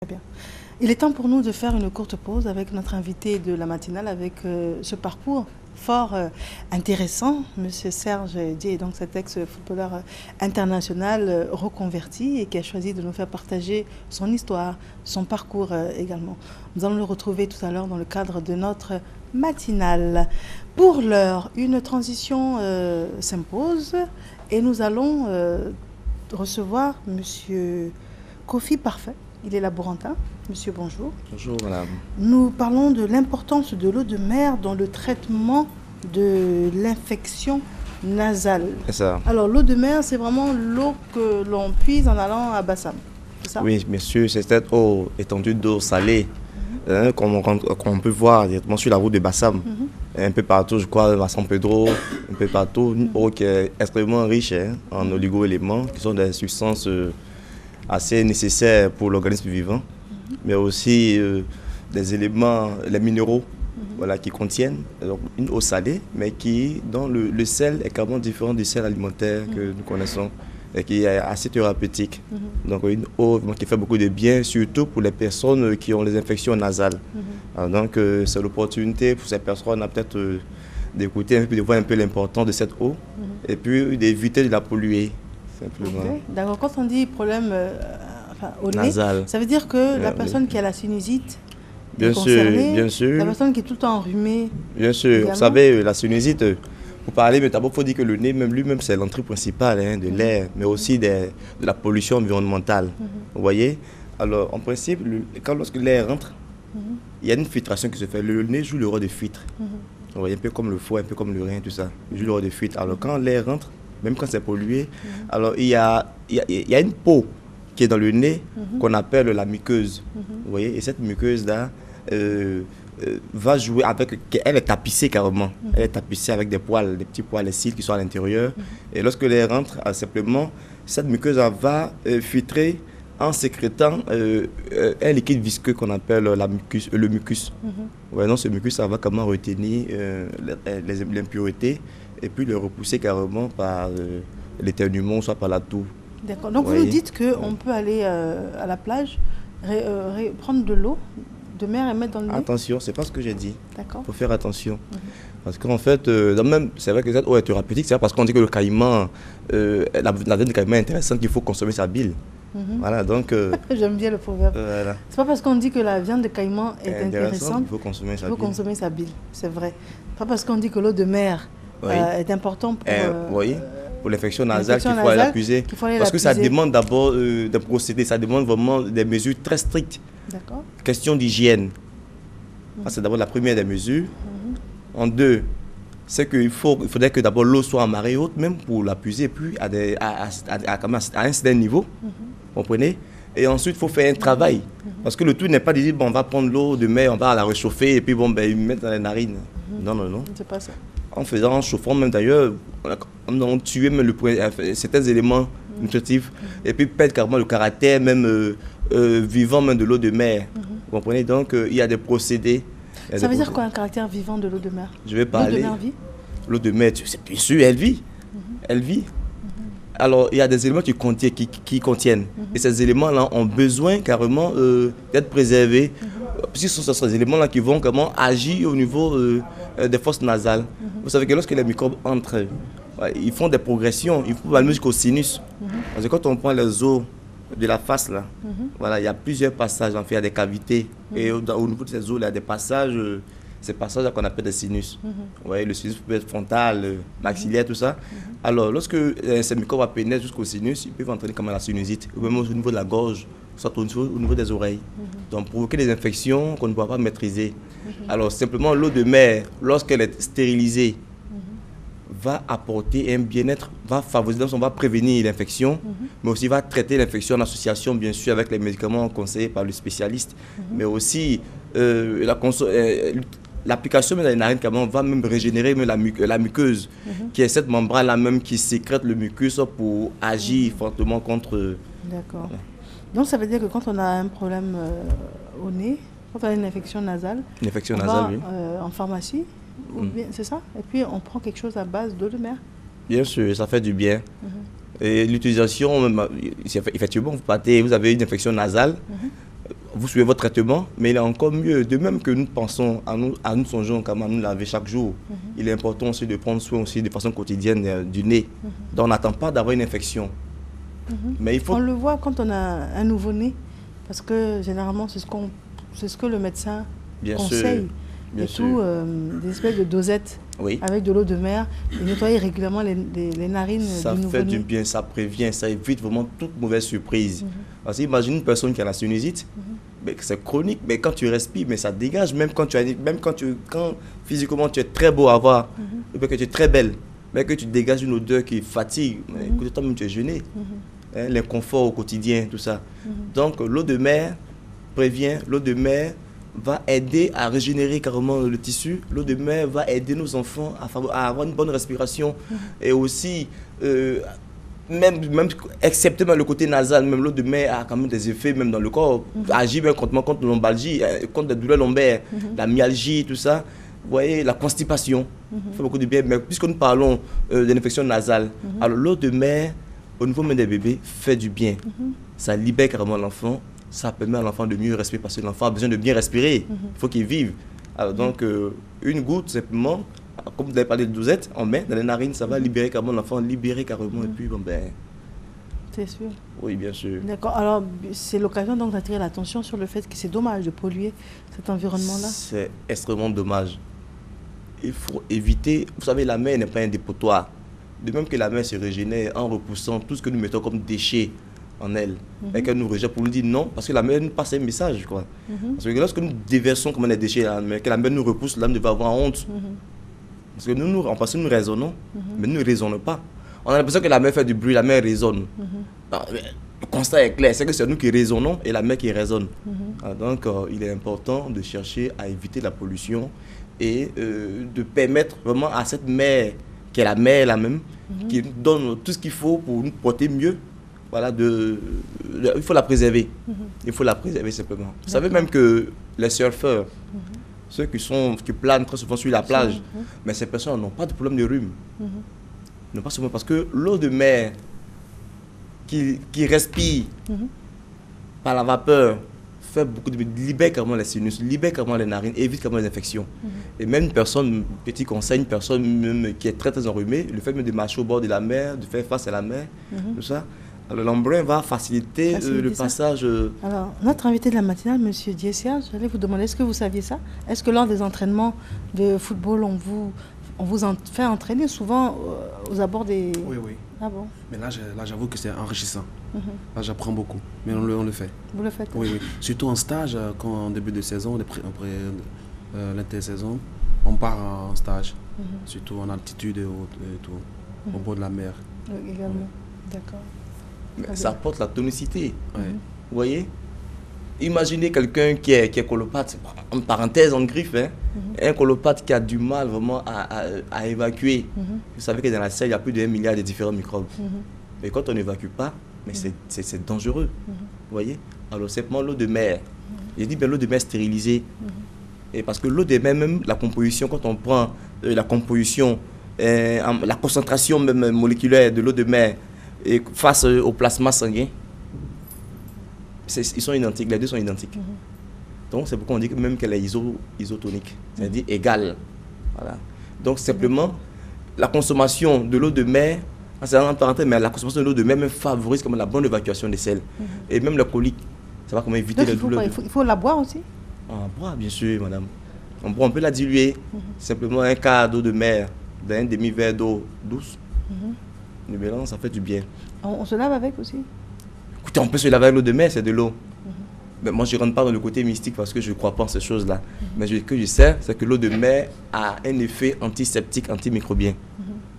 Très bien. Il est temps pour nous de faire une courte pause avec notre invité de la matinale, avec ce parcours fort intéressant. Monsieur Serge Dié est donc cet ex-footballeur international reconverti et qui a choisi de nous faire partager son histoire, son parcours également. Nous allons le retrouver tout à l'heure dans le cadre de notre matinale. Pour l'heure, une transition s'impose et nous allons recevoir Monsieur Kofi Parfait. Il est laborantin. Monsieur, bonjour. Bonjour, madame. Nous parlons de l'importance de l'eau de mer dans le traitement de l'infection nasale. C'est ça. Alors, l'eau de mer, c'est vraiment l'eau que l'on puise en allant à Bassam, c'est ça? Oui, monsieur, c'est cette eau, étendue d'eau salée, qu'on peut voir directement sur la route de Bassam. Un peu partout, je crois, à San Pedro, un peu partout. Une eau qui est extrêmement riche en oligo-éléments, qui sont des substances assez nécessaires pour l'organisme vivant, mais aussi des éléments, les minéraux voilà, qui contiennent donc, une eau salée, mais qui, dont le sel est carrément différent du sel alimentaire que nous connaissons et qui est assez thérapeutique. Donc une eau qui fait beaucoup de bien, surtout pour les personnes qui ont les infections nasales. Alors, donc c'est l'opportunité pour ces personnes peut-être d'écouter un peu, de voir un peu l'importance de cette eau et puis d'éviter de la polluer. Okay. D'accord. Quand on dit problème au nez, nasal, ça veut dire que la personne qui a la sinusite bien est concernée, sûr, bien sûr. La personne qui est tout le temps enrhumée. Bien sûr. Également. Vous savez, la sinusite, pour parler, mais d'abord, il faut dire que le nez, même lui-même, c'est l'entrée principale de l'air, mais aussi de la pollution environnementale. Vous voyez? Alors, en principe, lorsque l'air rentre, il y a une filtration qui se fait. Le nez joue le rôle de filtre. Vous voyez, un peu comme le foie, un peu comme le rein, tout ça. Il joue le rôle de filtre. Alors, quand l'air rentre, même quand c'est pollué, alors il y a une peau qui est dans le nez qu'on appelle la muqueuse. Vous voyez, et cette muqueuse-là va jouer avec... Elle est tapissée carrément. Elle est tapissée avec des poils, des petits poils, les cils qui sont à l'intérieur. Et lorsque l'air rentre, simplement, cette muqueuse va filtrer en sécrétant un liquide visqueux qu'on appelle le mucus. Ouais, donc ce mucus, ça va comment retenir les impuretés et puis le repousser carrément par l'éternuement, soit par la toux. D'accord. Donc vous nous dites qu'on peut aller à la plage, prendre de l'eau de mer et mettre dans le nez? Attention, c'est pas ce que j'ai dit. D'accord. Il faut faire attention. Parce qu'en fait, même, c'est vrai que cette eau est thérapeutique, c'est parce qu'on dit que le caïman, la viande de caïman est intéressante, qu'il faut consommer sa bile. Voilà, donc... J'aime bien le proverbe. Voilà. C'est pas parce qu'on dit que la viande de caïman est intéressante qu'il faut consommer sa bile. C'est vrai. C'est pas parce qu'on dit que l'eau de mer est importante pour... pour l'infection nasale qu'il faut aller l'accuser. Parce que ça demande d'abord des procédés, ça demande vraiment des mesures très strictes. D'accord. Question d'hygiène. C'est d'abord la première des mesures. En deux, c'est qu'il faudrait que d'abord l'eau soit en marée haute, même pour la puiser, puis à un certain niveau. Vous comprenez? Et ensuite, il faut faire un travail. Parce que le tout n'est pas de dire, bon, on va prendre l'eau de mer, on va la réchauffer et puis bon, ben, mettre dans les narines. Non, non, non. C'est pas ça. En chauffant même d'ailleurs, on tuait même certains éléments nutritifs et puis perdre carrément le caractère même vivant même de l'eau de mer. Vous comprenez? Donc il y a des procédés. Ça veut dire quoi un caractère vivant de l'eau de mer? Je vais parler. L'eau de mer vit? L'eau de mer, bien sûr, elle vit. Elle vit. Alors il y a des éléments qui contiennent. Et ces éléments-là ont besoin carrément d'être préservés. Puisque ce sont ces éléments-là qui vont comment agir au niveau des fosses nasales. Vous savez que lorsque les microbes entrent, ils font des progressions, ils vont aller jusqu'au sinus. Parce que quand on prend les os de la face, là, voilà, il y a plusieurs passages, en fait, il y a des cavités. Et au niveau de ces os, il y a des passages, ces passages qu'on appelle des sinus. Ouais, le sinus peut être frontal, maxillaire, tout ça. Alors, lorsque ces microbes pénètrent jusqu'au sinus, ils peuvent entraîner comme la sinusite, ou même au niveau de la gorge, soit au niveau des oreilles. Donc, provoquer des infections qu'on ne pourra pas maîtriser. Alors, simplement, l'eau de mer, lorsqu'elle est stérilisée, va apporter un bien-être, va favoriser, on va prévenir l'infection, mais aussi va traiter l'infection en association, bien sûr, avec les médicaments conseillés par le spécialiste. Mais aussi, l'application dans les narines va même régénérer même la muqueuse, qui est cette membrane-là même qui sécrète le mucus pour agir fortement contre... D'accord. Voilà. Donc ça veut dire que quand on a un problème au nez, quand on a une infection nasale, oui. En pharmacie, c'est ça? Et puis on prend quelque chose à base d'eau de mer? Bien sûr, ça fait du bien. Et l'utilisation, effectivement, vous avez une infection nasale, vous suivez votre traitement, mais il est encore mieux. De même que nous pensons, à nous songeons comment nous laver chaque jour, il est important aussi de prendre soin aussi de façon quotidienne du nez. Donc on n'attend pas d'avoir une infection. Mais il faut... On le voit quand on a un nouveau-né, parce que généralement c'est ce que le médecin conseille. Bien sûr. Tout, des espèces de dosettes avec de l'eau de mer, et nettoyer régulièrement les narines ça du nouveau-né. Ça fait du bien, ça prévient, ça évite vraiment toute mauvaise surprise. Parce qu'imagine une personne qui a la sinusite, c'est chronique, mais quand tu respires, mais ça dégage, même quand physiquement tu es très beau à voir, que tu es très belle, mais que tu dégages une odeur qui fatigue, écoute, toi-même tu es gêné. L'inconfort au quotidien, tout ça. Donc l'eau de mer prévient, l'eau de mer va aider à régénérer carrément le tissu. L'eau de mer va aider nos enfants à avoir une bonne respiration. Et aussi, même excepté le côté nasal, même l'eau de mer a quand même des effets, même dans le corps, agit même contre l'ombalgie, contre les douleurs lombaires, la myalgie, tout ça. Vous voyez, la constipation, fait beaucoup de bien. Mais puisque nous parlons de l'infection nasale, alors l'eau de mer, au niveau même des bébés, fait du bien. Ça libère carrément l'enfant. Ça permet à l'enfant de mieux respirer parce que l'enfant a besoin de bien respirer. Il faut qu'il vive. Alors donc, une goutte, simplement, comme vous avez parlé de dosette, on met dans les narines, ça va libérer carrément l'enfant, libérer carrément. Et puis, bon, ben... C'est sûr. Oui, bien sûr. D'accord. Alors, c'est l'occasion donc d'attirer l'attention sur le fait que c'est dommage de polluer cet environnement-là. C'est extrêmement dommage. Il faut éviter... Vous savez, la mer n'est pas un dépotoir. De même que la mer se régénère en repoussant tout ce que nous mettons comme déchets en elle, et qu'elle nous rejette pour nous dire non, parce que la mer nous passe un message, je crois. Parce que lorsque nous déversons comme des déchets, que la mer nous repousse, l'âme devait avoir honte. Parce que nous pense que nous raisonnons, mais nous ne raisonnons pas. On a l'impression que la mer fait du bruit, la mer résonne. Le constat est clair, c'est que c'est nous qui raisonnons et la mer qui résonne. Donc il est important de chercher à éviter la pollution et de permettre vraiment à cette mer, qui est la mer la même, qui nous donne tout ce qu'il faut pour nous porter mieux. Voilà, il faut la préserver. Il faut la préserver simplement. Vous savez même que les surfeurs, ceux qui planent très souvent sur la plage, mais ces personnes n'ont pas de problème de rhume. Non, pas seulement parce que l'eau de mer qui respire par la vapeur fait beaucoup de libère carrément les sinus, libère carrément les narines, évite carrément les infections. Et même une personne, petit conseil, une personne même qui est très très enrhumée, le fait même de marcher au bord de la mer, de faire face à la mer, tout ça. Alors l'embrun va faciliter le passage. Alors, notre invité de la matinale, M. Diessia, j'allais vous demander, est-ce que vous saviez ça? Est-ce que lors des entraînements de football, on vous fait entraîner souvent aux abords des... Oui, oui. Ah bon? Mais là j'avoue que c'est enrichissant. Là, j'apprends beaucoup. Mais on le fait. Vous le faites? Oui, oui. Surtout en stage, quand en début de saison, après l'intersaison, on part en stage. Surtout en altitude et tout, au bord de la mer. Oui, également. D'accord. Mais ça apporte la tonicité. Vous voyez? Imaginez quelqu'un qui est colopathe, en parenthèse, en griffe, un colopathe qui a du mal vraiment à évacuer. Vous savez que dans la selle, il y a plus de 1 milliard de différents microbes. Mais quand on n'évacue pas, mais c'est dangereux. Vous voyez? Alors, simplement l'eau de mer. J'ai dit bien l'eau de mer stérilisée. Et parce que l'eau de mer, même la composition, quand on prend la composition, la concentration même moléculaire de l'eau de mer, et face au plasma sanguin, ils sont identiques, les deux sont identiques. Donc c'est pourquoi on dit que même qu'elle est isotonique, c'est-à-dire égale. Voilà. Donc simplement, la consommation de l'eau de mer, c'est en parenthèse, mais la consommation de l'eau de mer même favorise comme la bonne évacuation des selles. Et même le colique, ça va comment éviter les douleurs. Il faut la boire aussi? On boit, bien sûr, madame. On peut la diluer. Simplement un quart d'eau de mer dans un demi-verre d'eau douce. Le mélange, ça fait du bien. On se lave avec aussi? Écoutez, on peut se laver avec l'eau de mer, c'est de l'eau. Mais moi, je ne rentre pas dans le côté mystique parce que je ne crois pas en ces choses-là. Mais ce que je sais, c'est que l'eau de mer a un effet antiseptique, antimicrobien.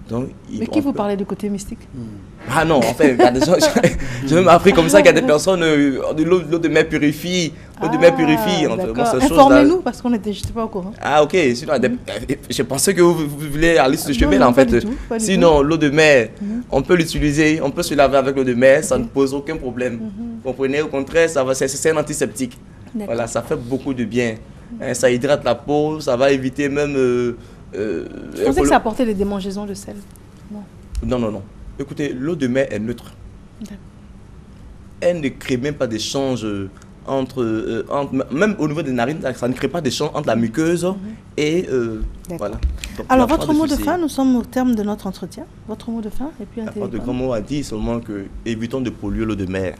Donc, mais qui vous parlait du côté mystique? Ah non, en fait, il y a des gens, j'ai même appris comme ça qu'il y a des personnes, l'eau de mer purifie, l'eau de mer purifie. Informez-nous parce qu'on n'était pas au courant. Ah ok, sinon, je pensais que vous voulez aller sur ce chemin là en fait. Sinon, l'eau de mer, on peut l'utiliser, on peut se laver avec l'eau de mer, ça ne pose aucun problème. Vous comprenez? Au contraire, c'est un antiseptique. Voilà, ça fait beaucoup de bien. Ça hydrate la peau, ça va éviter même... je pensais que ça apportait des démangeaisons de sel. Non, non, non. Écoutez, l'eau de mer est neutre. Elle ne crée même pas d'échange même au niveau des narines, ça ne crée pas d'échange entre la muqueuse et voilà. Donc, alors, votre mot de fin, nous sommes au terme de notre entretien. Votre mot de fin et puis un téléphone. De grand mot à dire seulement que évitons de polluer l'eau de mer.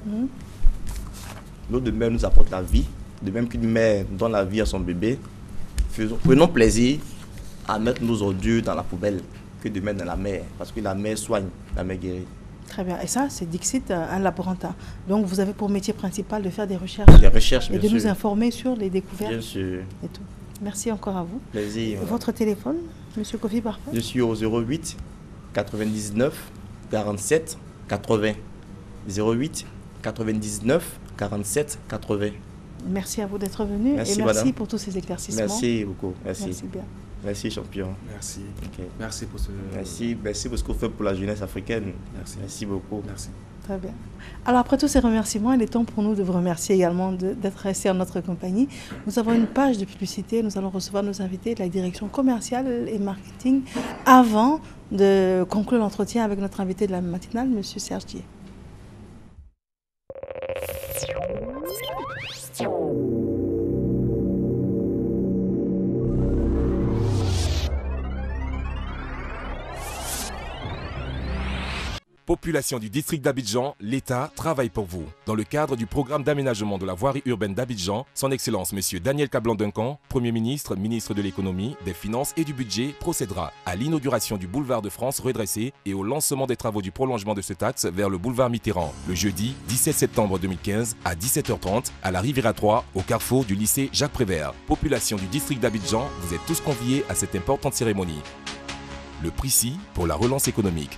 L'eau de mer nous apporte la vie, de même qu'une mère donne la vie à son bébé. Prenons plaisir à mettre nos ordures dans la poubelle que de mettre dans la mer, parce que la mer soigne, la mer guérit. Très bien. Et ça, c'est Dixit, un laborantin. Donc, vous avez pour métier principal de faire des recherches. Des recherches, et de nous informer sur les découvertes. Bien sûr. Et tout. Merci encore à vous. Plaisir. Votre téléphone, Monsieur Kofi Parfait? Je suis au 08 99 47 80. 08 99 47 80. Merci à vous d'être venu. Merci, et merci madame. pour tous ces éclaircissements. Merci beaucoup. Merci. Merci bien. Merci, champion. Merci. Okay. Merci pour ce... Merci pour ce que vous faites pour la jeunesse africaine. Merci. Merci beaucoup. Merci. Très bien. Alors, après tous ces remerciements, il est temps pour nous de vous remercier également d'être restés en notre compagnie. Nous avons une page de publicité. Nous allons recevoir nos invités de la direction commerciale et marketing avant de conclure l'entretien avec notre invité de la matinale, M. Serge Dié. Population du district d'Abidjan, l'État travaille pour vous. Dans le cadre du programme d'aménagement de la voirie urbaine d'Abidjan, son Excellence M. Daniel Kablan-Duncan, Premier ministre, ministre de l'Économie, des Finances et du Budget, procédera à l'inauguration du boulevard de France redressé et au lancement des travaux du prolongement de cet axe vers le boulevard Mitterrand, le jeudi 17 septembre 2015 à 17h30 à la Riviera 3, au carrefour du lycée Jacques Prévert. Population du district d'Abidjan, vous êtes tous conviés à cette importante cérémonie. Le Prix pour la relance économique.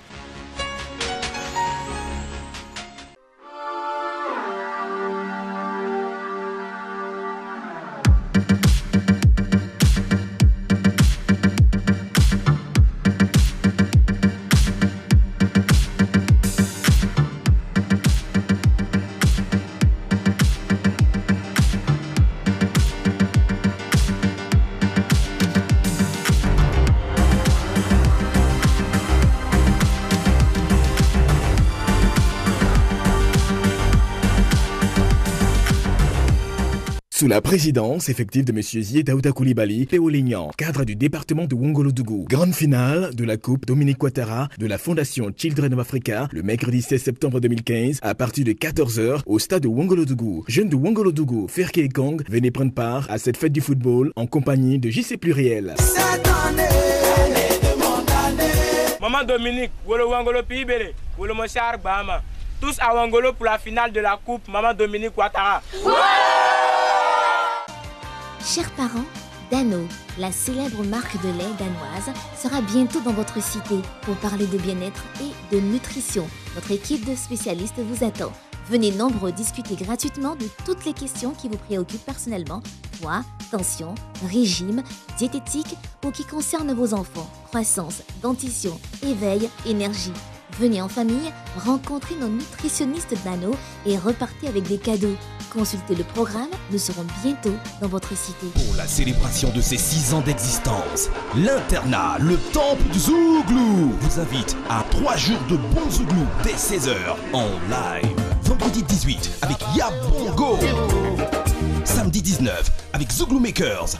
Sous la présidence effective de M. Zié Daouda Koulibaly, Théo Lignan, cadre du département de Wongolodougou. Grande finale de la Coupe Dominique Ouattara de la Fondation Children of Africa le mercredi 16 septembre 2015 à partir de 14h au stade de Wongolodougou. Jeunes de Wongolodougou, Ferke et Kong, venez prendre part à cette fête du football en compagnie de JC Pluriel. Cette année de mon année. Maman Dominique, Wolo Wangolo Pibele, Wolo Moshar Bahama. Tous à Wangolo pour la finale de la Coupe Maman Dominique Ouattara. Chers parents, Dano, la célèbre marque de lait danoise, sera bientôt dans votre cité pour parler de bien-être et de nutrition. Notre équipe de spécialistes vous attend. Venez nombreux discuter gratuitement de toutes les questions qui vous préoccupent personnellement, poids, tension, régime, diététique ou qui concernent vos enfants, croissance, dentition, éveil, énergie. Venez en famille, rencontrer nos nutritionnistes Dano et repartez avec des cadeaux. Consultez le programme, nous serons bientôt dans votre cité. Pour la célébration de ses 6 ans d'existence, l'internat, le temple du Zouglou, vous invite à 3 jours de bon Zouglou dès 16h en live. Vendredi 18 avec Yabongo. Samedi 19 avec Zouglou Makers.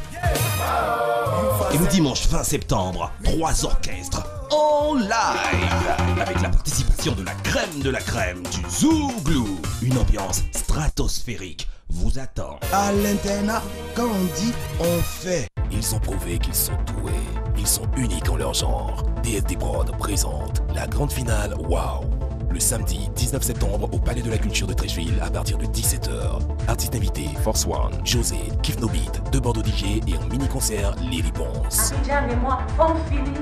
Et le dimanche 20 septembre, 3 orchestres en live avec la participation de la crème du Zouglou. Une ambiance stratosphérique vous attend. À l'internat, quand on dit, on fait. Ils ont prouvé qu'ils sont doués. Ils sont uniques en leur genre. DSD Prod présente la grande finale Wow. Le samedi 19 septembre au Palais de la Culture de Treichville à partir de 17h. Artistes invités Force One, José, Kif No Beat, de Bordeaux DJ et en mini-concert Lily Ponce. Abidjan et moi, on finit.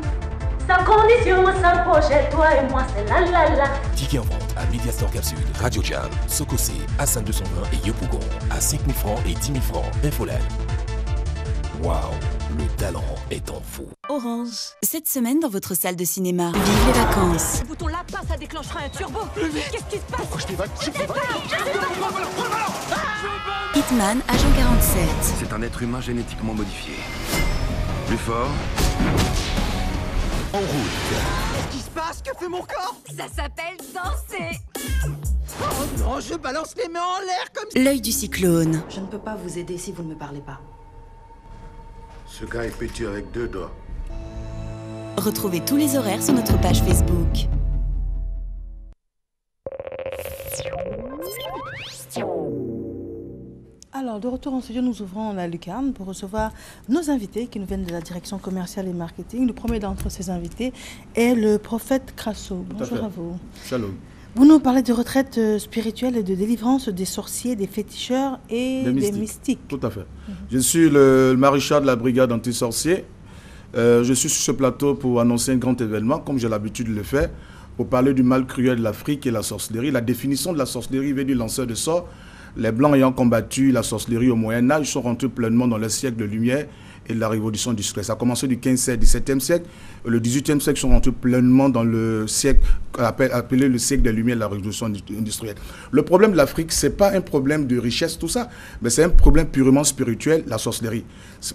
Sans condition, sans projet, toi et moi, c'est la la la. Ticket en vente à Mediastore Cap Sud, Radio Jam, Sokosé, Hassan 220 et Yopougon à 5 000 francs et 10 000 francs. Infolette. Waouh, le talent est en fou. Orange. Cette semaine dans votre salle de cinéma, vive les vacances. Le bouton là-bas, ça déclenchera un turbo. Qu'est-ce qui se passe? Pourquoi je t'évacue? Hitman, Agent 47. C'est un être humain génétiquement modifié. Plus fort. En route. Qu'est-ce qui se passe? Que fait mon corps? Ça s'appelle danser. Oh non, je balance les mains en l'air comme ça. L'œil du cyclone. Je ne peux pas vous aider si vous ne me parlez pas. Ce gars est petit avec 2 doigts. Retrouvez tous les horaires sur notre page Facebook. Alors, de retour en studio, nous ouvrons la lucarne pour recevoir nos invités qui nous viennent de la direction commerciale et marketing. Le premier d'entre ces invités est le prophète Krasso. Bonjour à vous. Shalom. Vous nous parlez de retraite spirituelle et de délivrance des sorciers, des féticheurs et des mystiques. Tout à fait. Je suis le maréchal de la brigade anti-sorcier. Je suis sur ce plateau pour annoncer un grand événement, comme j'ai l'habitude de le faire, pour parler du mal cruel de l'Afrique et la sorcellerie. La définition de la sorcellerie vient du lanceur de sorts. Les Blancs ayant combattu la sorcellerie au Moyen-Âge sont rentrés pleinement dans le siècle de lumière et de la révolution industrielle. Ça a commencé du 15e, 17e siècle. Le 18e siècle sont rentrés pleinement dans le siècle appelé le siècle des lumières de la révolution industrielle. Le problème de l'Afrique, ce n'est pas un problème de richesse, tout ça, mais c'est un problème purement spirituel, la sorcellerie.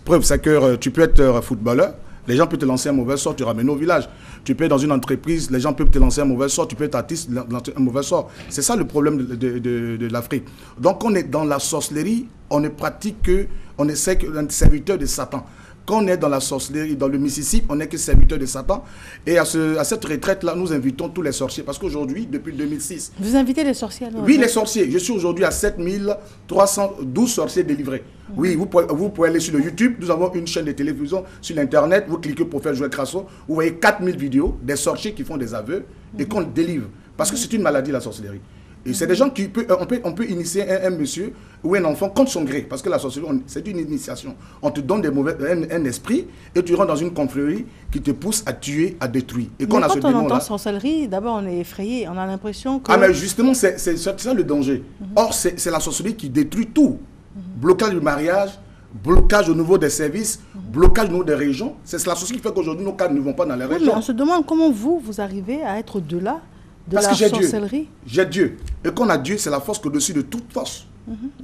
Preuve, c'est que tu peux être footballeur, les gens peuvent te lancer un mauvais sort, tu ramènes au village. Tu peux être dans une entreprise, les gens peuvent te lancer un mauvais sort, tu peux être artiste, un mauvais sort. C'est ça le problème de l'Afrique. Donc on est dans la sorcellerie, on ne pratique que, on est un serviteur de Satan. Quand on est dans la sorcellerie, dans le Mississippi, on n'est que serviteur de Satan. Et à cette retraite-là, nous invitons tous les sorciers. Parce qu'aujourd'hui, depuis 2006... Vous invitez les sorciers alors? Oui, les sorciers. Je suis aujourd'hui à 7312 sorciers délivrés. Oui, vous pouvez aller sur le YouTube. Nous avons une chaîne de télévision sur l'Internet. Vous cliquez pour faire jouer Krasso. Vous voyez 4000 vidéos des sorciers qui font des aveux et qu'on délivre. Parce que c'est une maladie, la sorcellerie. Et c'est des gens qui on peut initier un monsieur ou un enfant contre son gré. Parce que la sorcellerie, c'est une initiation. On te donne un esprit et tu rentres dans une confrérie qui te pousse à tuer, à détruire. Et quand on entend sorcellerie, d'abord on est effrayé. On a l'impression que... Ah mais justement, c'est ça le danger. Or, c'est la sorcellerie qui détruit tout. Blocage du mariage, blocage au niveau des services, blocage au niveau des régions. C'est la sorcellerie qui fait qu'aujourd'hui nos cadres ne vont pas dans les régions. Mais on se demande comment vous arrivez à être au-delà parce que j'ai Dieu. Sorcellerie. J'ai Dieu. Et quand on a Dieu, c'est la force au-dessus de toute force.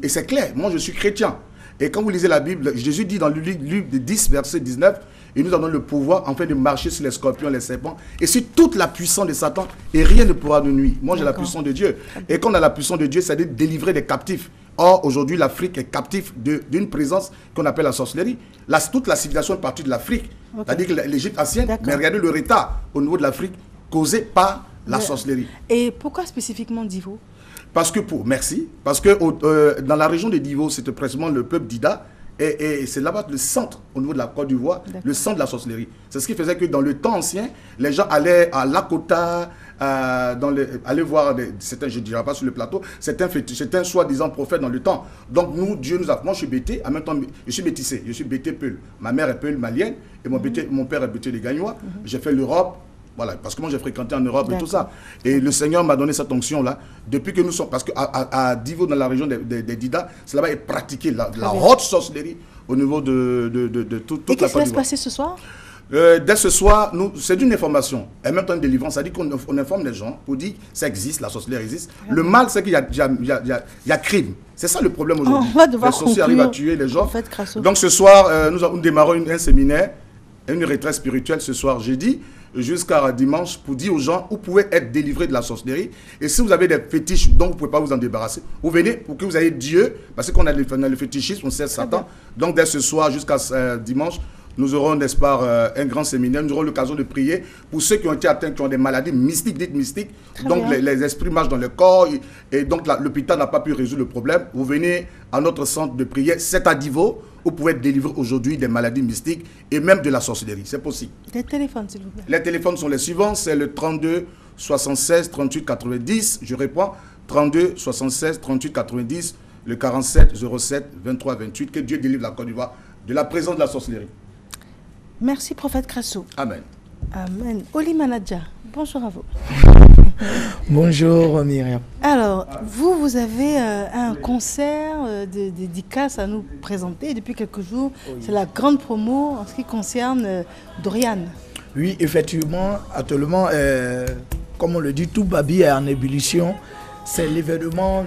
Et c'est clair. Moi, je suis chrétien. Et quand vous lisez la Bible, Jésus dit dans le livre 10, verset 19, il nous a donné le pouvoir enfin de marcher sur les scorpions, les serpents, et sur toute la puissance de Satan, et rien ne pourra nous nuire. Moi, j'ai la puissance de Dieu. Et quand on a la puissance de Dieu, c'est-à-dire délivrer des captifs. Or, aujourd'hui, l'Afrique est captive d'une présence qu'on appelle la sorcellerie. Toute la civilisation est partie de l'Afrique. C'est-à-dire que l'Égypte ancienne, mais regardez le retard au niveau de l'Afrique causé par la sorcellerie. Et pourquoi spécifiquement Divo? Parce que Parce que dans la région de Divo, c'était précisément le peuple d'Ida. Et c'est là-bas le centre, au niveau de la Côte d'Ivoire, le centre de la sorcellerie. C'est ce qui faisait que dans le temps ancien, les gens allaient à Lakota, aller voir certains, je ne dirais pas sur le plateau, certains soi-disant prophètes dans le temps. Donc nous, Dieu nous a... Moi, je suis bété, en même temps, je suis métissé, je suis bété Peul. Ma mère est Peul malienne et mon père est bété des Gagnois. J'ai fait l'Europe. Voilà, parce que moi j'ai fréquenté en Europe et tout ça. Et le Seigneur m'a donné cette onction-là. Depuis que nous sommes, parce qu'à Divo, dans la région des Dida, c'est là-bas est pratiqué la haute sorcellerie au niveau de toute la Côte d'Ivoire. Et qu'est-ce qui va se passer ce soir? Dès ce soir, c'est une information. Et même temps une délivrance, ça dit qu'on informe les gens pour dire que ça existe, la sorcellerie existe. Le mal, c'est qu'il y a crime. C'est ça le problème aujourd'hui. Les sorciers arrivent à tuer les gens. Donc ce soir, nous démarrons un séminaire, une retraite spirituelle ce soir jeudi, jusqu'à dimanche, pour dire aux gens où vous pouvez être délivrés de la sorcellerie. Et si vous avez des fétiches dont vous ne pouvez pas vous en débarrasser, vous venez pour que vous ayez Dieu, parce qu'on a le fétichisme, on sait Satan. Donc dès ce soir jusqu'à dimanche, nous aurons, n'est-ce pas, un grand séminaire. Nous aurons l'occasion de prier pour ceux qui ont été atteints, qui ont des maladies mystiques, dites mystiques. Donc les esprits marchent dans le corps et donc l'hôpital n'a pas pu résoudre le problème. Vous venez à notre centre de prière, c'est à Divo. Vous pouvez être délivré aujourd'hui des maladies mystiques et même de la sorcellerie. C'est possible. Les téléphones, s'il vous plaît. Les téléphones sont les suivants. C'est le 32 76 38 90. Je réponds. 32 76 38 90. Le 47 07 23 28. Que Dieu délivre la Côte d'Ivoire de la présence de la sorcellerie. Merci, prophète Krasso. Amen. Amen. Oli Manadja, bonjour à vous. Bonjour Myriam. Alors, vous avez un concert de dédicace à nous présenter depuis quelques jours. Oui. C'est la grande promo en ce qui concerne Dorian. Oui, effectivement, actuellement, comme on le dit, tout Babi est en ébullition. C'est l'événement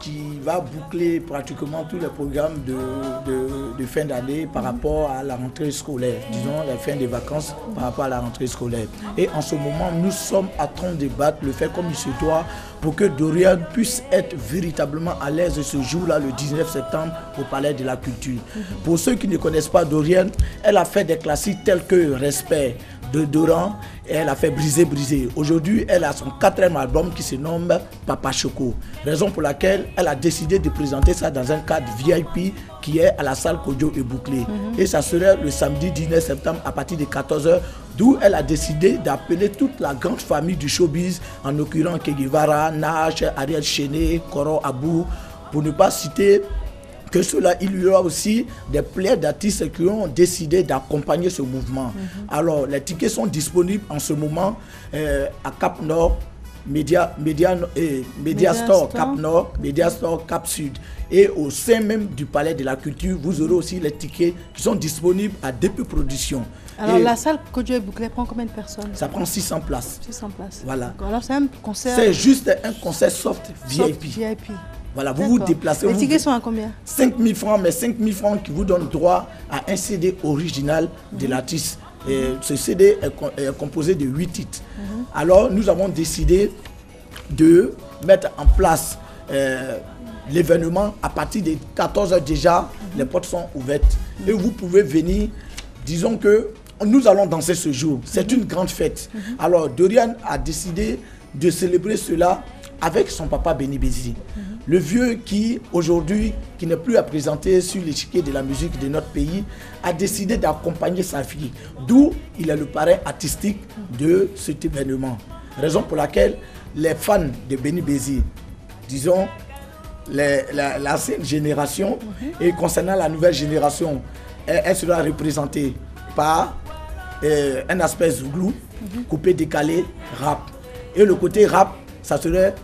qui va boucler pratiquement tous les programmes de fin d'année par rapport à la rentrée scolaire, disons la fin des vacances par rapport à la rentrée scolaire. Et en ce moment, nous sommes en train de débattre le fait comme il se doit pour que Dorian puisse être véritablement à l'aise ce jour-là, le 19 septembre, au Palais de la Culture. Pour ceux qui ne connaissent pas Dorian, elle a fait des classiques tels que Respect de Doran, et elle a fait Briser. Aujourd'hui, elle a son 4e album qui se nomme Papa Choco. Raison pour laquelle elle a décidé de présenter ça dans un cadre VIP qui est à la salle Kodjo et Bouclé. Et ça serait le samedi 19 septembre à partir de 14h, d'où elle a décidé d'appeler toute la grande famille du showbiz, en l'occurrence Che Guevara, Nash, Ariel Chené, Koro Abou, pour ne pas citer que cela, il y aura aussi des pléiades d'artistes qui ont décidé d'accompagner ce mouvement. Alors, les tickets sont disponibles en ce moment à Cap Nord, Media Store Cap Nord, Media Store Cap Sud. Et au sein même du Palais de la Culture, vous aurez aussi les tickets qui sont disponibles à DP Productions. Alors, la salle Kodjo et Bouclé prend combien de personnes? Ça prend 600 places. 600 places. Voilà. Alors, c'est un concert... C'est juste un concert soft VIP. Voilà, vous vous déplacez. Les tickets sont à combien? 5 000 francs, mais 5 000 francs qui vous donnent droit à un CD original de l'artiste. Ce CD est composé de 8 titres. Alors, nous avons décidé de mettre en place l'événement à partir de 14h déjà. Les portes sont ouvertes. Et vous pouvez venir, disons que nous allons danser ce jour. C'est une grande fête. Alors, Dorian a décidé de célébrer cela avec son papa Benny Bézi. Le vieux qui, aujourd'hui, qui n'est plus à présenter sur l'échiquier de la musique de notre pays, a décidé d'accompagner sa fille. D'où il est le parrain artistique de cet événement. Raison pour laquelle les fans de Benny Bézi, disons, l'ancienne génération, et concernant la nouvelle génération, elle sera représentée par un aspect zouglou, coupé, décalé, rap. Et le côté rap, ça serait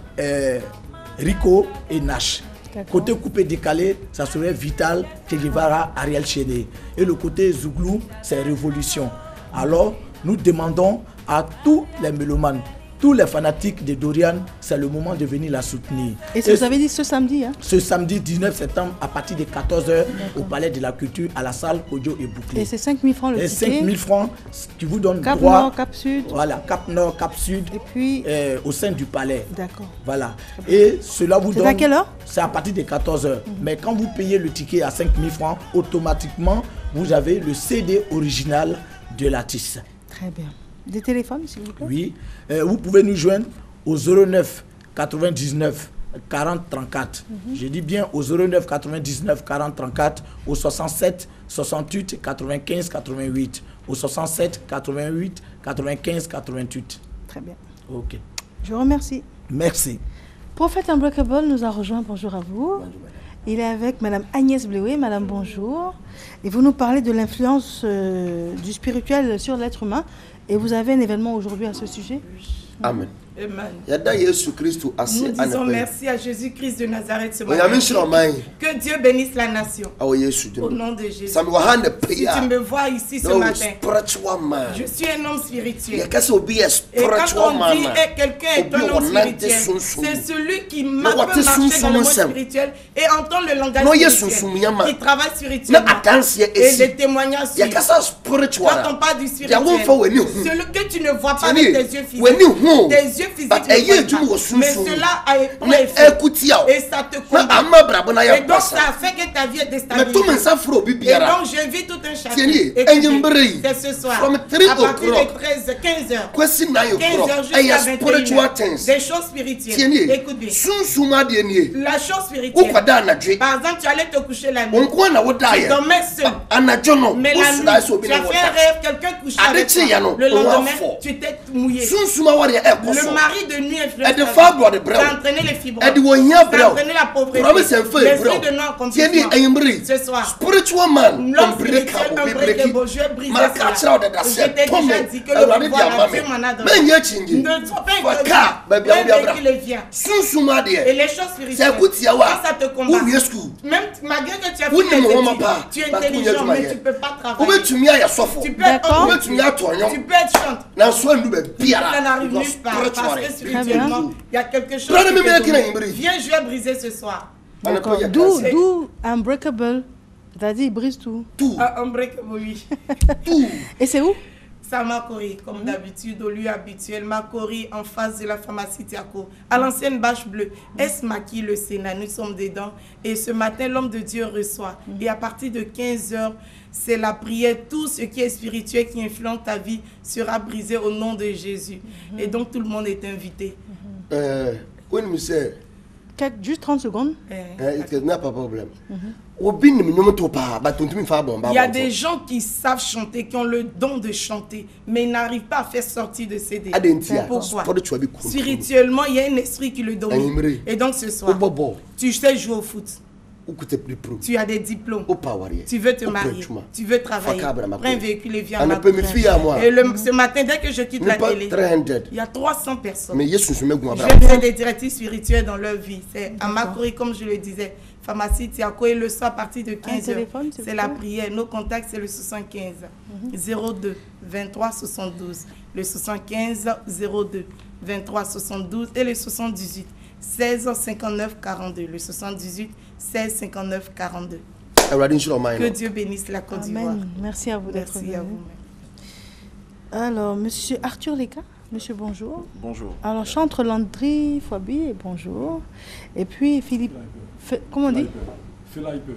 Rico et Nash. Côté coupé décalé, ça serait Vital, Che Guevara, Ariel Chené. Et le côté Zouglou, c'est Révolution. Alors, nous demandons à tous les mélomanes, tous les fanatiques de Dorian, c'est le moment de venir la soutenir. Et vous avez dit ce samedi, hein? Ce samedi 19 septembre à partir de 14h au Palais de la Culture à la salle Kodjo et Bouclé. Et c'est 5 000 francs le ticket. 5 000 francs qui vous donnent Cap droit. Nord, Cap Sud. Voilà, Cap Nord, Cap Sud. Et puis au sein du palais. D'accord. Voilà. Et cela vous donne. C'est à quelle heure? C'est à partir de 14h. Mais quand vous payez le ticket à 5 000 francs, automatiquement, vous avez le CD original de l'artiste. Très bien. Des téléphones, s'il vous plaît? Oui. Vous pouvez nous joindre au 09 99 40 34. Je dis bien au 09 99 40 34, au 67 68 95 88, au 67 88 95 88. Très bien. Ok. Je vous remercie. Merci. Prophète Unbreakable nous a rejoint. Bonjour à vous. Bonjour, il est avec Madame Agnès Bleué. Madame, bonjour. Et vous nous parlez de l'influence du spirituel sur l'être humain. Et vous avez un événement aujourd'hui à ce sujet? Amen. Amen. Nous disons merci à Jésus-Christ de Nazareth ce matin. Que Dieu bénisse la nation. Au nom de Jésus. Si tu me vois ici ce matin, je suis un homme spirituel. Et quand on dit que quelqu'un est un homme spirituel, c'est celui qui peut marcher dans le monde spirituel et entendre le langage spirituel, qui travaille spirituellement. Et les témoignages suivent. Quand on parle du spirituel, celui que tu ne vois pas avec tes yeux physiques, tes yeux physiques mais cela a un effet et ça te combat. Et donc ça fait que ta vie est déstabilisée. Et donc je vis tout un chapitre. C'est ce soir à partir de 13, 15h. 15h jusqu'à 21h. Des choses spirituelles. Écoute bien. La chose spirituelle. Par exemple, tu allais te coucher la nuit. Tu dormais seul. Mais la nuit, tu as fait un rêve, quelqu'un couchait avec toi. Le lendemain, tu t'es mouillé. Le mari de nuit influence ça a entraîné les fibromes, ça a entraîné la pauvreté, l'esprit de noir comme ce soir. L'homme spirituel unbreakable, je vais briser cela. Je t'ai déjà dit que le pouvoir Dieu m'en a donné. Ne sois pas égoïste, qu'il le vient. Et les choses spirituelles, quand ça te combat, même malgré que tu as fait des études, tu es intelligent mais tu ne peux pas travailler. Tu peux peux être chante. Tu n'arrives nulle part. Parce que spirituellement, il y a quelque chose. Viens, je vais briser ce soir. D'où Unbreakable. C'est-à-dire, il brise tout. Unbreakable, oui. Et c'est où? C'est à Makori, comme d'habitude, au lieu habituel. Makori, en face de la pharmacie Tiako. À l'ancienne bâche bleue. Esmaki, le Sénat, nous sommes dedans. Et ce matin, l'homme de Dieu reçoit. Et à partir de 15h, c'est la prière. Tout ce qui est spirituel, qui influence ta vie, sera brisé au nom de Jésus. Et donc, tout le monde est invité. Oui, monsieur. Juste 30 secondes. Il n'y a pas de problème. Il y a des gens qui savent chanter, qui ont le don de chanter, mais ils n'arrivent pas à faire sortir de ces dés. Pourquoi? Spirituellement, il y a un esprit qui le domine. Et donc ce soir, tu sais jouer au foot. Tu as des diplômes. Tu veux te marier. Tu veux travailler. Prends un véhicule et viens à ma et ce matin, dès que je quitte la télé, il y a 300 personnes. Je fais des directives spirituelles dans leur vie. C'est à Makori, comme je le disais. Pharmacie Tiako, et le soir à partir de 15h, c'est la prière. Nos contacts, c'est le 75 02 23 72. Le 75 02 23 72 et le 78 16 59 42. Le 78 16 59 42. Que Dieu bénisse la Côte d'Ivoire. Merci à vous d'être venu. Alors, monsieur Arthur Leka, monsieur, bonjour. Bonjour. Alors, chantre Landry Fouabi, bonjour. Et puis, Philippe, comment on dit?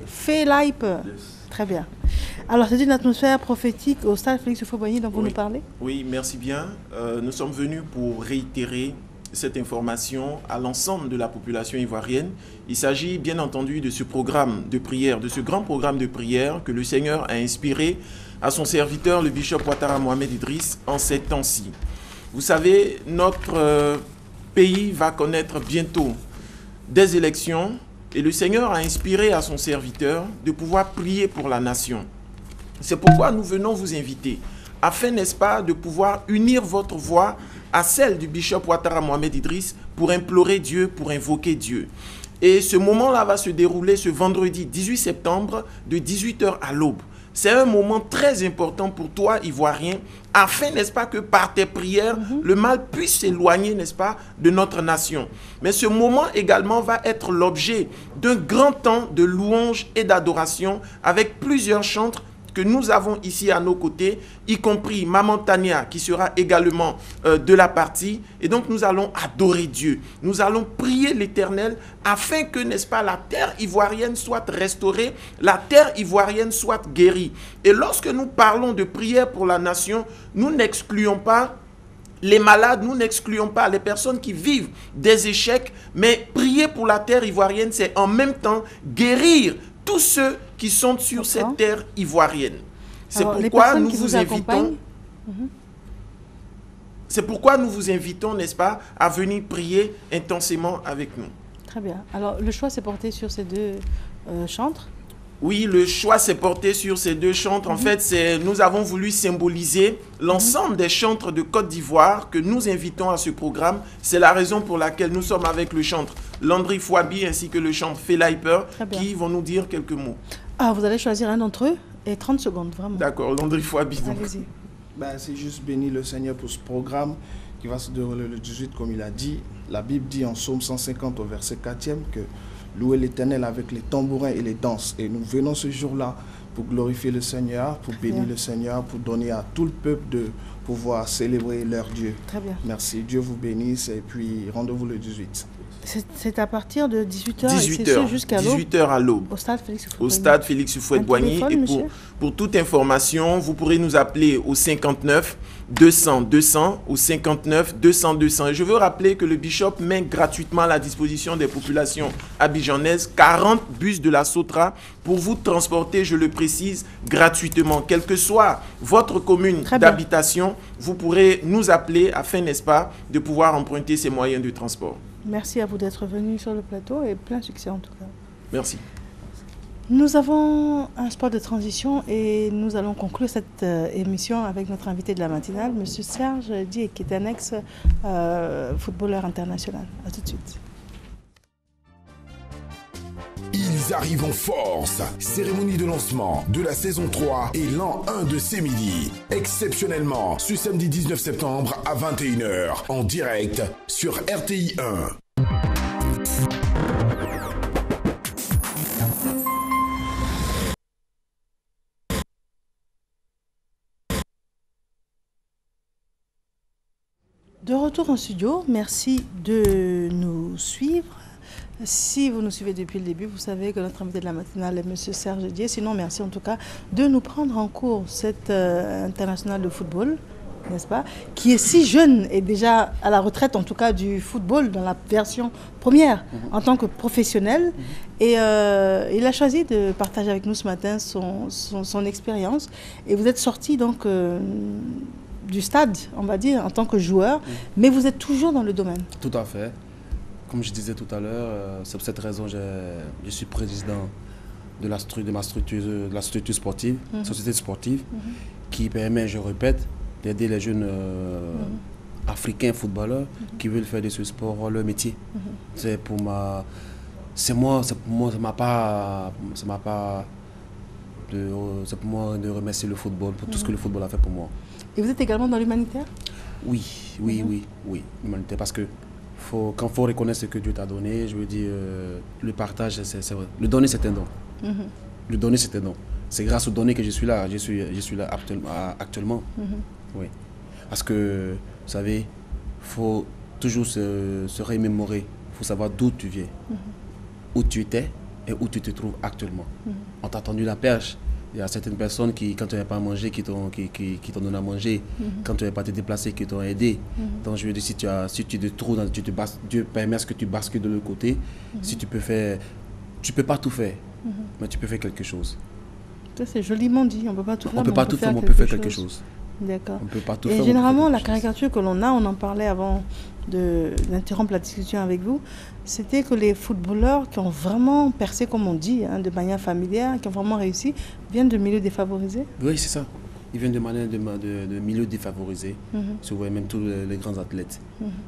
Félaipe. Yes. Très bien. Alors, c'est une atmosphère prophétique au stade Félix Houphouët-Boigny dont vous nous parlez? Oui, merci bien. Nous sommes venus pour réitérer cette information à l'ensemble de la population ivoirienne. Il s'agit bien entendu de ce programme de prière, de ce grand programme de prière que le Seigneur a inspiré à son serviteur, le bishop Ouattara Mohamed Idriss, en ces temps-ci. Vous savez, notre pays va connaître bientôt des élections et le Seigneur a inspiré à son serviteur de pouvoir prier pour la nation. C'est pourquoi nous venons vous inviter, afin, n'est-ce pas, de pouvoir unir votre voix à celle du bishop Ouattara Mohamed Idriss pour implorer Dieu, pour invoquer Dieu. Et ce moment-là va se dérouler ce vendredi 18 septembre de 18h à l'aube. C'est un moment très important pour toi, Ivoirien, afin, n'est-ce pas, que par tes prières, le mal puisse s'éloigner, n'est-ce pas, de notre nation. Mais ce moment également va être l'objet d'un grand temps de louange et d'adoration avec plusieurs chantres que nous avons ici à nos côtés, y compris Maman Tania qui sera également de la partie. Et donc nous allons adorer Dieu. Nous allons prier l'Éternel afin que, n'est-ce pas, la terre ivoirienne soit restaurée, la terre ivoirienne soit guérie. Et lorsque nous parlons de prière pour la nation, nous n'excluons pas les malades, nous n'excluons pas les personnes qui vivent des échecs, mais prier pour la terre ivoirienne, c'est en même temps guérir tous ceux qui sont sur cette terre ivoirienne. C'est pourquoi nous vous invitons. C'est pourquoi nous vous invitons, n'est-ce pas, à venir prier intensément avec nous. Très bien. Alors, le choix s'est porté sur ces deux chantres. Oui, le choix s'est porté sur ces deux chantres. En fait, nous avons voulu symboliser l'ensemble des chantres de Côte d'Ivoire que nous invitons à ce programme. C'est la raison pour laquelle nous sommes avec le chantre Landry Fouabi ainsi que le chantre Félaipe qui vont nous dire quelques mots. Ah, vous allez choisir un d'entre eux et 30 secondes, vraiment. D'accord, Landry Fouabi. Allez-y. Ben, c'est juste bénir le Seigneur pour ce programme qui va se dérouler le 18, comme il a dit. La Bible dit en Psaume 150 au verset 4e que louer l'Éternel avec les tambourins et les danses. Et nous venons ce jour-là pour glorifier le Seigneur, pour bénir le Seigneur, pour donner à tout le peuple de pouvoir célébrer leur Dieu. Très bien. Merci. Dieu vous bénisse et puis rendez-vous le 18. C'est à partir de 18h jusqu'à l'aube. 18h à l'aube. Au stade Félix Houphouët-Boigny. Et pour toute information, vous pourrez nous appeler au 59 200 200 ou 59 200 200. Et je veux rappeler que le bishop met gratuitement à la disposition des populations abidjanaises 40 bus de la Sotra pour vous transporter, je le précise, gratuitement. Quelle que soit votre commune d'habitation, vous pourrez nous appeler afin, n'est-ce pas, de pouvoir emprunter ces moyens de transport. Merci à vous d'être venu sur le plateau et plein succès en tout cas. Merci. Nous avons un spot de transition et nous allons conclure cette émission avec notre invité de la matinale, M. Serge Dié, qui est un ex-footballeur international. A tout de suite. Ils arrive en force. Cérémonie de lancement de la saison 3 et l'an 1 de C'est Midi. Exceptionnellement, ce samedi 19 septembre à 21h, en direct sur RTI 1. De retour en studio, merci de nous suivre. Si vous nous suivez depuis le début, vous savez que notre invité de la matinale est M. Serge Dié. Sinon, merci en tout cas de nous prendre en cours cette internationale de football, n'est-ce pas, qui est si jeune et déjà à la retraite en tout cas du football dans la version première en tant que professionnel. Et il a choisi de partager avec nous ce matin son expérience. Et vous êtes sorti donc du stade, on va dire, en tant que joueur, mais vous êtes toujours dans le domaine. Tout à fait. Comme je disais tout à l'heure, c'est pour cette raison que je suis président de la structure sportive, société sportive, qui permet, je répète, d'aider les jeunes africains footballeurs qui veulent faire de ce sport leur métier. C'est pour moi, c'est pour moi de remercier le football pour tout ce que le football a fait pour moi. Et vous êtes également dans l'humanitaire? Oui, l'humanitaire, parce que quand il faut reconnaître ce que Dieu t'a donné, je veux dire, le partage, c'est vrai. Le donner, c'est un don. Le donner, c'est un don. C'est grâce au donner que je suis là. Je suis là actuellement. Oui. Parce que, vous savez, il faut toujours se remémorer. Il faut savoir d'où tu viens, où tu étais et où tu te trouves actuellement. On t'a tendu la perche. Il y a certaines personnes qui, quand tu n'avais pas à manger, qui t'ont donné à manger. Quand tu n'avais pas te déplacer, qui t'ont aidé. Donc je veux dire, si tu te trouves, Dieu permet à ce que tu bascules de l'autre côté. Si tu peux faire, tu ne peux pas tout faire, mais tu peux faire quelque chose. Ça c'est joliment dit, on ne peut pas tout faire. On ne peut pas tout faire, mais on peut faire quelque chose. D'accord. On peut pas tout et faire. Généralement, la caricature que l'on a, on en parlait avant d'interrompre la discussion avec vous, c'était que les footballeurs qui ont vraiment percé, comme on dit, de manière familière, qui ont vraiment réussi, viennent de milieux défavorisés. Oui, c'est ça. Ils viennent de milieux défavorisés, souvent même tous les grands athlètes.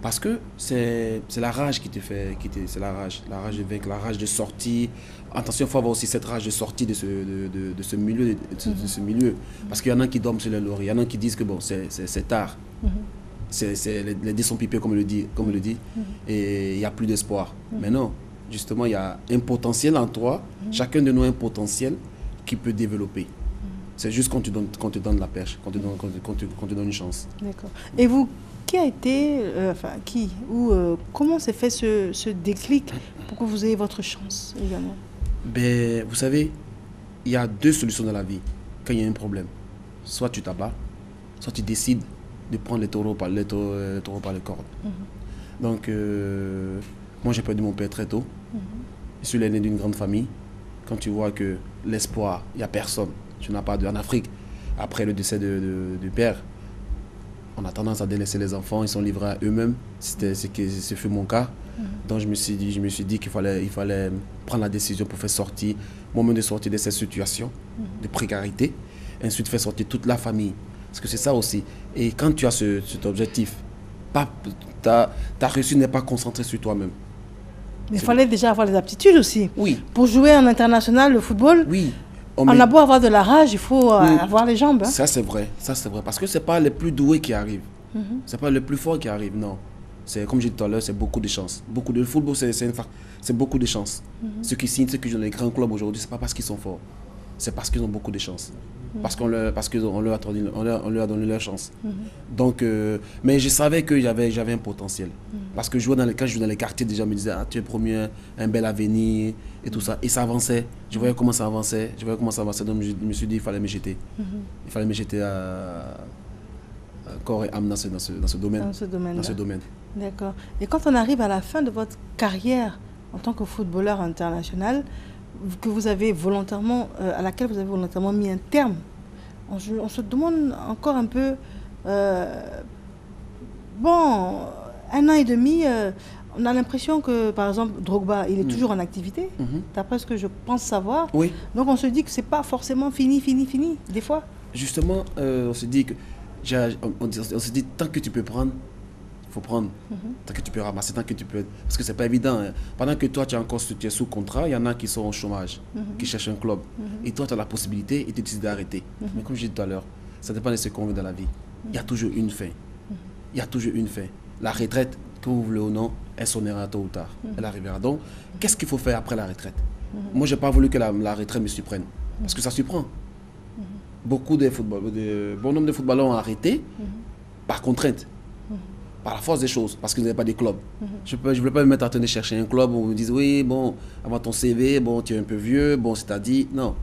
Parce que c'est la rage qui te fait, c'est la rage de vaincre, la rage de sortir. Attention, il faut avoir aussi cette rage de sortir de ce milieu. Parce qu'il y en a qui dorment sur les lauriers, il y en a qui disent que bon, c'est tard. Les dés sont pipés, comme le dit. Et il n'y a plus d'espoir. Mais non, justement, il y a un potentiel en toi. Chacun de nous a un potentiel qui peut développer. C'est juste quand tu donnes la perche, quand tu donnes une chance. D'accord. Et vous, qui a été, comment s'est fait ce déclic pour que vous ayez votre chance également? Ben, vous savez, il y a deux solutions dans la vie quand il y a un problème. Soit tu t'abats, soit tu décides de prendre les taureaux par les cordes. Donc, moi j'ai perdu mon père très tôt. Je suis l'aîné d'une grande famille. Quand tu vois que l'espoir, il n'y a personne. Tu n'as pas en Afrique. Après le décès du père, on a tendance à délaisser les enfants, ils sont livrés à eux-mêmes. Ce fut mon cas. Donc je me suis dit qu'il fallait prendre la décision pour faire sortir, moi-même de sortir de cette situation de précarité, et ensuite faire sortir toute la famille. Parce que c'est ça aussi. Et quand tu as cet objectif, ta réussite n'est pas concentrée sur toi-même. Mais il fallait déjà avoir les aptitudes aussi. Oui. Pour jouer en international, le football, oui. On a beau avoir de la rage, il faut avoir les jambes. Hein. Ça c'est vrai. Parce que ce n'est pas les plus doués qui arrivent. Ce n'est pas les plus forts qui arrivent, non. C'est, comme j'ai dit tout à l'heure, c'est beaucoup de chance. Le football, c'est beaucoup de chance. Ceux qui signent, ceux qui jouent dans les grands clubs aujourd'hui, ce n'est pas parce qu'ils sont forts. C'est parce qu'ils ont beaucoup de chance. Parce qu'on leur a donné leur chance. Donc, mais je savais que j'avais un potentiel. Parce que quand je jouais dans les quartiers, déjà, je me disais, tu es promis un bel avenir et tout ça. Et ça avançait. Je voyais comment ça avançait. Donc, je me suis dit, il fallait me jeter. Il fallait me jeter à corps et âme dans ce domaine. Dans ce domaine. D'accord. Et quand on arrive à la fin de votre carrière en tant que footballeur international, que vous avez volontairement, à laquelle vous avez volontairement mis un terme, on se demande encore un peu, un an et demi, on a l'impression que, par exemple, Drogba, il est toujours en activité, d'après ce que je pense savoir. Oui. Donc on se dit que c'est pas forcément fini, des fois. Justement, on se dit tant que tu peux prendre, faut prendre. Tant que tu peux ramasser, tant que tu peux... Parce que c'est pas évident. Hein. Pendant que toi, tu es sous contrat, il y en a qui sont au chômage, qui cherchent un club. Et toi, tu as la possibilité et tu décides d'arrêter. Mais comme je disais tout à l'heure, ça dépend de ce qu'on veut dans la vie. Il y a toujours une fin. Il y a toujours une fin. La retraite, que vous voulez ou non, elle sonnera tôt ou tard. Elle arrivera. Donc, qu'est-ce qu'il faut faire après la retraite? Moi, je n'ai pas voulu que la retraite me surprenne. Parce que ça surprend. Bon nombre de footballeurs ont arrêté par contrainte. Par la force des choses, parce qu'ils n'avaient pas des clubs. Je ne voulais pas me mettre en train de chercher un club où on me dise oui, bon, avant ton CV, bon, tu es un peu vieux, bon, c'est-à-dire, non.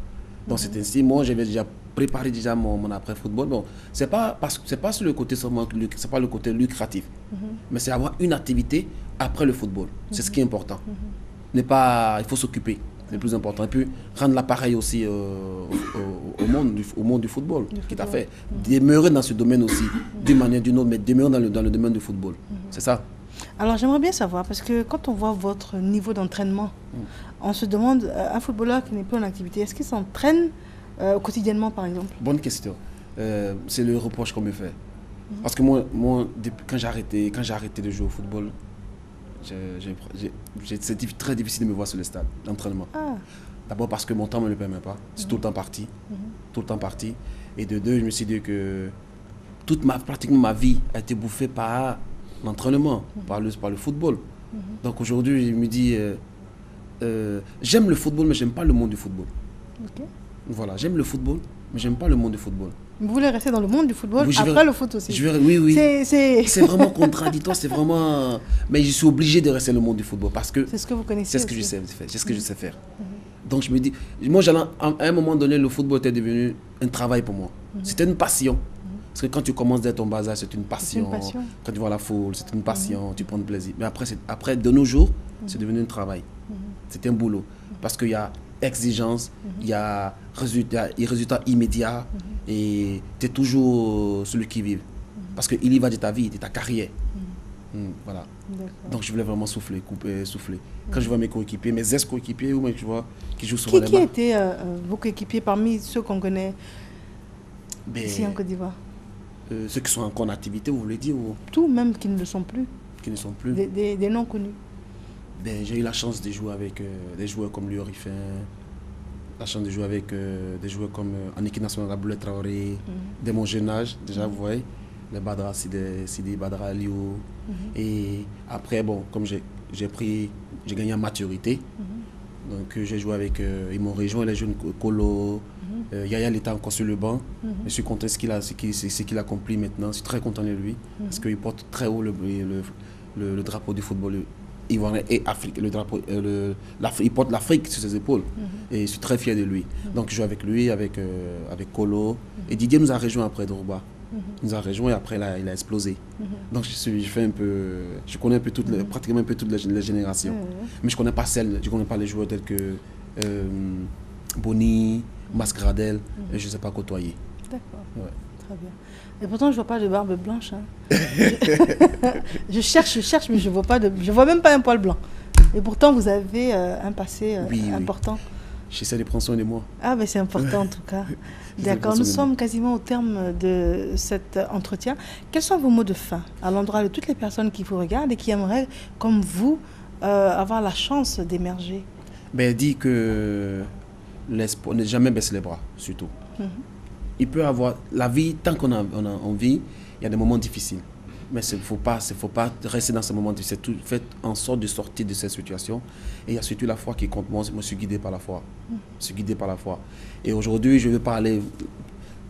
Donc c'est ainsi, moi, j'avais déjà préparé mon après-football. Bon, c'est pas sur le côté seulement, c'est pas le côté lucratif, mais c'est avoir une activité après le football. C'est ce qui est important. Il faut s'occuper, c'est le plus important. Et puis, rendre l'appareil aussi au monde du football, qui t'a fait demeurer dans ce domaine aussi, d'une manière ou d'une autre, mais demeurer dans le domaine du football. C'est ça. Alors, j'aimerais bien savoir, parce que quand on voit votre niveau d'entraînement, on se demande, un footballeur qui n'est plus en activité, est-ce qu'il s'entraîne quotidiennement, par exemple? Bonne question. C'est le reproche qu'on me fait. Parce que moi quand j'ai arrêté de jouer au football, c'est très difficile de me voir sur le stade d'entraînement. D'abord parce que mon temps ne me le permet pas. C'est tout le temps parti. Tout le temps parti. Et de deux, je me suis dit que pratiquement ma vie a été bouffée par l'entraînement, par le football. Donc aujourd'hui, je me dis, j'aime le football, mais je n'aime pas le monde du football. Voilà, j'aime le football, mais je n'aime pas le monde du football. Vous voulez rester dans le monde du football après le foot aussi? Oui. C'est vraiment contradictoire, c'est vraiment... Mais je suis obligé de rester dans le monde du football parce que... C'est ce que vous connaissez. C'est ce que je sais faire. C'est ce que je sais faire. Donc je me dis... Moi, à un moment donné, le football était devenu un travail pour moi. C'était une passion. Parce que quand tu commences dès ton bas âge, c'est une passion. Quand tu vois la foule, c'est une passion, tu prends du plaisir. Mais après de nos jours, c'est devenu un travail. C'est un boulot. Parce qu'il y a exigence, il y a résultat immédiat et tu es toujours celui qui vit. Parce qu'il y va de ta vie, de ta carrière. Voilà. Donc je voulais vraiment souffler. Quand je vois mes coéquipiers, mes ex-coéquipiers, ou je vois qui jouent souvent les Qui étaient vos coéquipiers parmi ceux qu'on connaît ici en Côte d'Ivoire? Ceux qui sont encore en activité, vous voulez dire Tout, même qui ne le sont plus. Qui ne sont plus. Des noms connus. J'ai eu la chance de jouer avec des joueurs comme Lior Rifin, la chance de jouer avec des joueurs comme en équipe nationale Aboulé Traoré, dès mon jeune âge, déjà vous voyez, les Badra Sidi Badra Aliou. Et après, bon, comme j'ai gagné en maturité, donc j'ai joué avec, ils m'ont rejoint les jeunes Kolo, Yaya il était encore sur le banc. Je suis content de ce qu'il accomplit maintenant, je suis très content de lui, parce qu'il porte très haut le drapeau du football ivoirien et Afrique, il porte l'Afrique sur ses épaules et je suis très fier de lui. Donc je joue avec lui, avec Kolo, et Didier nous a rejoint après Drouba. Il nous a rejoint et après il a explosé. Donc je connais un peu pratiquement un peu toutes les générations. Mais je connais pas les joueurs tels que Boni, Mascaradel, et je ne sais pas côtoyer. D'accord, très bien. Et pourtant, je ne vois pas de barbe blanche. Je cherche, mais je vois même pas un poil blanc. Et pourtant, vous avez un passé important. J'essaie de prendre soin de moi. Ah, mais c'est important en tout cas. D'accord, nous sommes quasiment au terme de cet entretien. Quels sont vos mots de fin à l'endroit de toutes les personnes qui vous regardent et qui aimeraient, comme vous, avoir la chance d'émerger? Dis que ne jamais baisser les bras, surtout. Il peut avoir la vie, tant qu'on a envie, il y a des moments difficiles. Mais il ne faut pas rester dans ces moments difficiles. Faites en sorte de sortir de cette situation. Et il y a surtout la foi qui compte. Moi, je me suis guidé par la foi. Et aujourd'hui, je vais parler,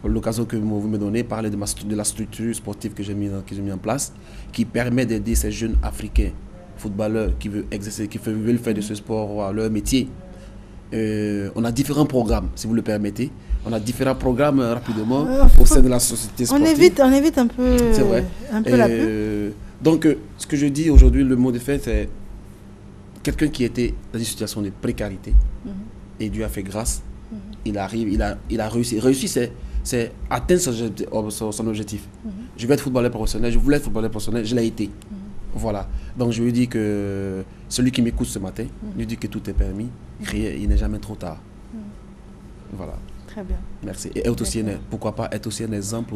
pour l'occasion que vous me donnez, parler de la structure sportive que j'ai mis en place, qui permet d'aider ces jeunes Africains, footballeurs, qui veulent exercer, qui veulent faire de ce sport leur métier. On a différents programmes, si vous le permettez. On a différents programmes rapidement au sein de la société sportive. On évite un peu, c'est vrai. La pub. Donc, ce que je dis aujourd'hui, le mot de fin, c'est quelqu'un qui était dans une situation de précarité et Dieu a fait grâce. Il arrive, il a réussi. Réussi, c'est atteindre son objectif. Je vais être footballeur professionnel, je voulais être footballeur professionnel, je l'ai été. Voilà. Donc, je lui dis que celui qui m'écoute ce matin, lui dit que tout est permis. Il n'est jamais trop tard. Voilà. Très bien. Merci. Et pourquoi pas être aussi un exemple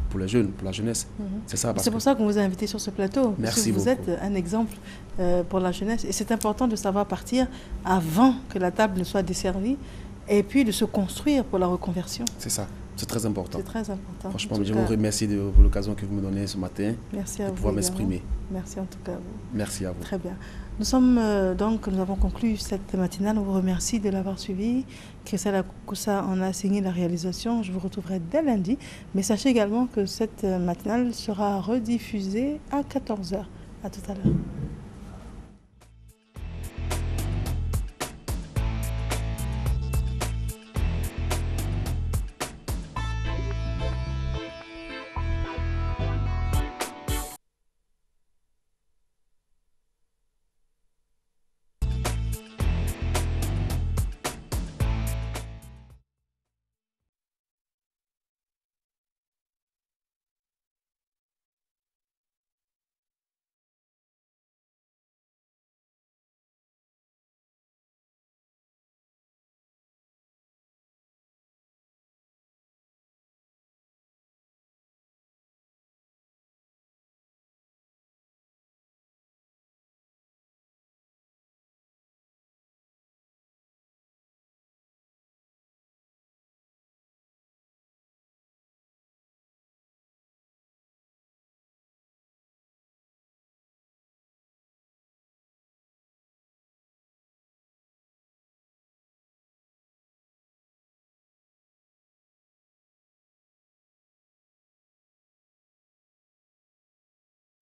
pour les jeunes, pour la jeunesse. C'est ça. C'est pour ça qu'on vous a invité sur ce plateau. Merci beaucoup. Vous êtes un exemple pour la jeunesse. Et c'est important de savoir partir avant que la table ne soit desservie et puis de se construire pour la reconversion. C'est ça. C'est très important. C'est très important. Franchement, je vous remercie pour l'occasion que vous me donnez ce matin. Merci à vous. De pouvoir m'exprimer. Merci en tout cas à vous. Merci à vous. Très bien. Nous avons conclu cette matinale. On vous remercie de l'avoir suivi. Christelle Akoussa en a signé la réalisation. Je vous retrouverai dès lundi. Mais sachez également que cette matinale sera rediffusée à 14h. À tout à l'heure.